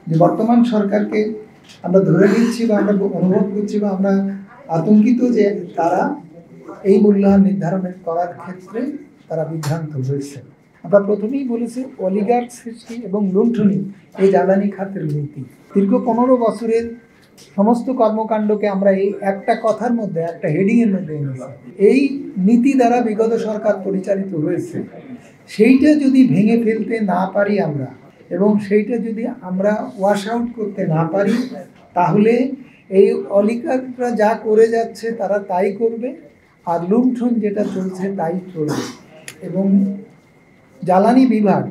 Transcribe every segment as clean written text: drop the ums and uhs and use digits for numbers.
যে বর্তমান সরকারকে আমরা ধরে নিচ্ছি বা আমরা অনুভব করছি বা আমরা আতঙ্কিত যে তারা এই মূল্যায়ন নির্ধারণের করার ক্ষেত্রে তারা বিভ্রান্ত হয়েছে। আমরা প্রথমেই বলেছি অলিগার্ক সৃষ্টি এবং লুণ্ঠনী এই জ্বালানি খাতের নীতি দীর্ঘ 15 বছরের সমস্ত কর্মকাণ্ডকে আমরা এই একটা কথার মধ্যে, একটা হেডিং এর মধ্যে এনেছি। এই নীতি দ্বারা বিগত সরকার পরিচালিত হয়েছে। সেইটা যদি ভেঙে ফেলতে না পারি আমরা, এবং সেইটা যদি আমরা ওয়াশ আউট করতে না পারি, তাহলে এই অলিগার্করা যা করে যাচ্ছে তারা তাই করবে, আর লুণ্ঠন যেটা চলছে তাই চলবে। এবং জ্বালানি বিভাগ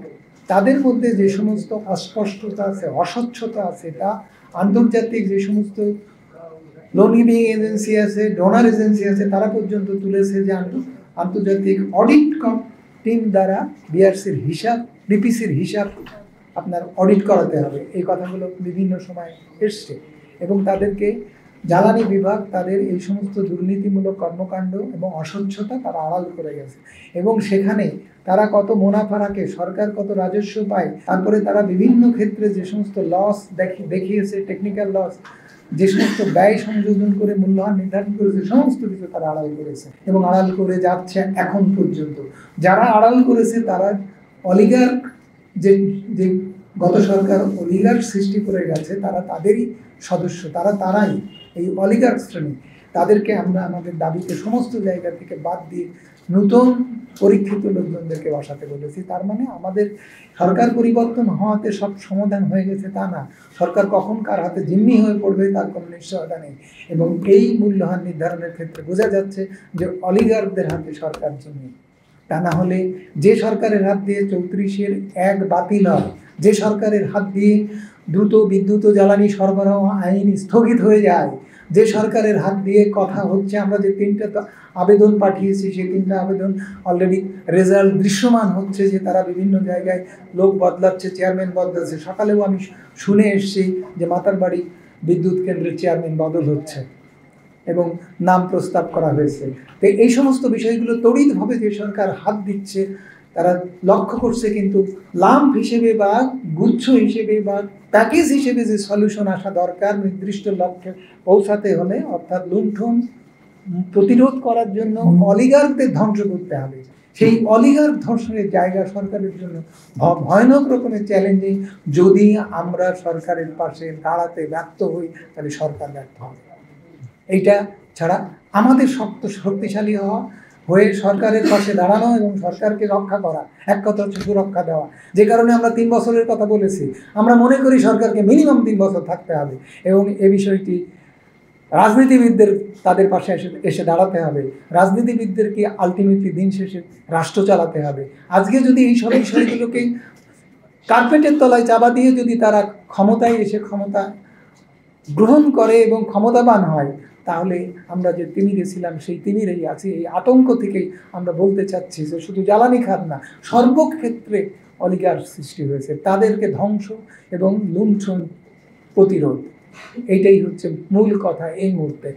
তাদের মধ্যে যে সমস্ত অস্পষ্টতা আছে, অস্বচ্ছতা আছে, তা আন্তর্জাতিক যে সমস্ত লোন গিভিং এজেন্সি আছে, ডোনার এজেন্সি আছে, তারা পর্যন্ত তুলেছে যে আন্তর্জাতিক অডিট টিম দ্বারা বিআরসির হিসাব, বিপিসির হিসাব আপনার অডিট করাতে হবে। এই কথাগুলো বিভিন্ন সময় এসছে এবং তাদেরকে জ্বালানি বিভাগ তাদের এই সমস্ত দুর্নীতিমূলক কর্মকাণ্ড এবং অস্বচ্ছতা তারা আড়াল করে গেছে। এবং সেখানে তারা কত মুনাফা রাখে, সরকার কত রাজস্ব পায়, তারপরে তারা বিভিন্ন ক্ষেত্রে যে সমস্ত লস দেখিয়েছে, টেকনিক্যাল লস, যে সমস্ত ব্যয় সংযোজন করে মূল্যায়ন নির্ধারণ করেছে, সমস্ত কিছু তারা আড়াল করেছে এবং আড়াল করে যাচ্ছে এখন পর্যন্ত। যারা আড়াল করেছে তারা অলিগার্ক, যে গত সরকার অলিগার্ক সৃষ্টি করে গেছে, তারা তাদেরই সদস্য, তারাই এই অলিগার্ক শ্রেণী। তাদেরকে আমরা আমাদের দাবিতে সমস্ত জায়গা থেকে বাদ দিয়ে নতুন পরীক্ষিত লোকজনদেরকে বসাতে বলেছি। তার মানে আমাদের সরকার পরিবর্তন হওয়াতে সব সমাধান হয়ে গেছে তা না। সরকার কখন কার হাতে জিম্মি হয়ে পড়বে তার কোনো নিশ্চয়তা নেই। এবং এই মূল্যহান নির্ধারণের ক্ষেত্রে বোঝা যাচ্ছে যে অলিগার্কদের হাতে সরকার জিম্মি। তা না হলে যে সরকারের হাত দিয়ে 34-এর 1 বাতিল হয়, যে সরকারের হাত দিয়ে দ্রুত বিদ্যুৎ ও জ্বালানি সরবরাহ আইন স্থগিত হয়ে যায়, যে সরকারের হাত দিয়ে কথা হচ্ছে, আমরা যে 3টা আবেদন পাঠিয়েছি সেই 3টা আবেদন অলরেডি রেজাল্ট দৃশ্যমান হচ্ছে যে তারা বিভিন্ন জায়গায় লোক বদলাচ্ছে, চেয়ারম্যান বদলাচ্ছে। সকালেও আমি শুনে এসেছি যে মাতারবাড়ি বিদ্যুৎ কেন্দ্রের চেয়ারম্যান বদল হচ্ছে এবং নাম প্রস্তাব করা হয়েছে। তো এই সমস্ত বিষয়গুলো তড়িৎভাবে যে সরকার হাত দিচ্ছে, তারা লক্ষ্য করছে কিন্তু লাম্প হিসেবে বা গুচ্ছ হিসেবে বা প্যাকেজ হিসেবে যে সলিউশন আসা দরকার নির্দিষ্ট লক্ষ্যে পৌঁছাতে হলে, অর্থাৎ লুণ্ঠন প্রতিরোধ করার জন্য অলিগার্কদের ধ্বংস করতে হবে। সেই অলিগার্ক ধ্বংসের জায়গা সরকারের জন্য ভয়ানক রকমের চ্যালেঞ্জিং। যদি আমরা সরকারের পাশে দাঁড়াতে ব্যর্থ হই তাহলে সরকার ব্যর্থ হবে। এইটা ছাড়া আমাদের শক্তিশালী হয়ে সরকারের পাশে দাঁড়ানো এবং সরকারকে রক্ষা করা, এক কথা হচ্ছে সুরক্ষা দেওয়া। যে কারণে আমরা 3 বছরের কথা বলেছি। আমরা মনে করি সরকারকে মিনিমাম 3 বছর থাকতে হবে এবং এ বিষয়টি রাজনীতিবিদদের তাদের পাশে এসে দাঁড়াতে হবে। রাজনীতিবিদদেরকে আলটিমেটলি দিন শেষে রাষ্ট্র চালাতে হবে। আজকে যদি এই সব বিষয়গুলোকে কার্পেটের তলায় চাপা দিয়ে যদি তারা ক্ষমতায় এসে ক্ষমতা গ্রহণ করে এবং ক্ষমতাবান হয়, তাহলে আমরা যে তিমিরে ছিলাম সেই তিমিরেই আছি। এই আতঙ্ক থেকেই আমরা বলতে চাচ্ছি যে শুধু জ্বালানি খাত না, সর্বক্ষেত্রে অলিগার্ক সৃষ্টি হয়েছে। তাদেরকে ধ্বংস এবং লুণ্ঠন প্রতিরোধ, এইটাই হচ্ছে মূল কথা এই মুহূর্তে।